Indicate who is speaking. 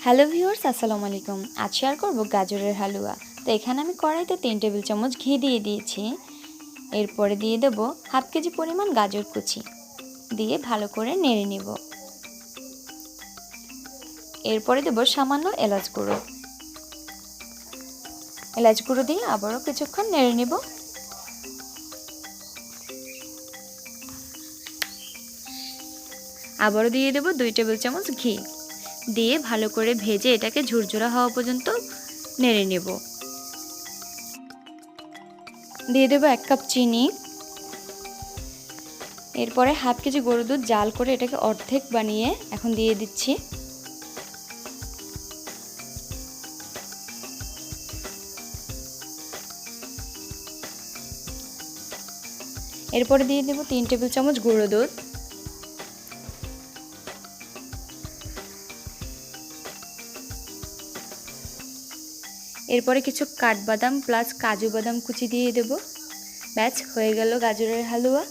Speaker 1: Hello viewers, আসসালামু আলাইকুম। আজ শেয়ার করব গাজরের হালুয়া। তো এখানে আমি কড়াইতে 3 টেবিল চামচ ঘি দিয়ে দিয়েছি। এরপরে দিয়ে দেব হাফ কেজি পরিমাণ গাজর কুচি, দিয়ে ভালো করে নেড়ে নেব। এরপরে দেব সামান্য এলাচ গুঁড়ো। এলাচ গুঁড়ো দিয়ে আবারও কিছুক্ষণ নেড়ে নেব। আবারও দিয়ে দেব 2 টেবিল চামচ ঘি, দিয়ে ভালো করে ভেজে এটাকে ঝুরঝুরা হওয়া পর্যন্ত নেড়ে নেব। দিয়ে দেব 1 কাপ চিনি। এরপরে হাফ কেজি গরুর দুধ জাল করে এটাকে অর্ধেক বানিয়ে এখন দিয়ে দিচ্ছি। এরপরে দিয়ে দেব 3 টেবিল চামচ গুঁড়ো দুধ। এরপরে কিছু কাঠবাদাম প্লাস কাজু বাদাম কুচি দিয়ে দেব। ব্যাস হয়ে গেল গাজরের হালুয়া।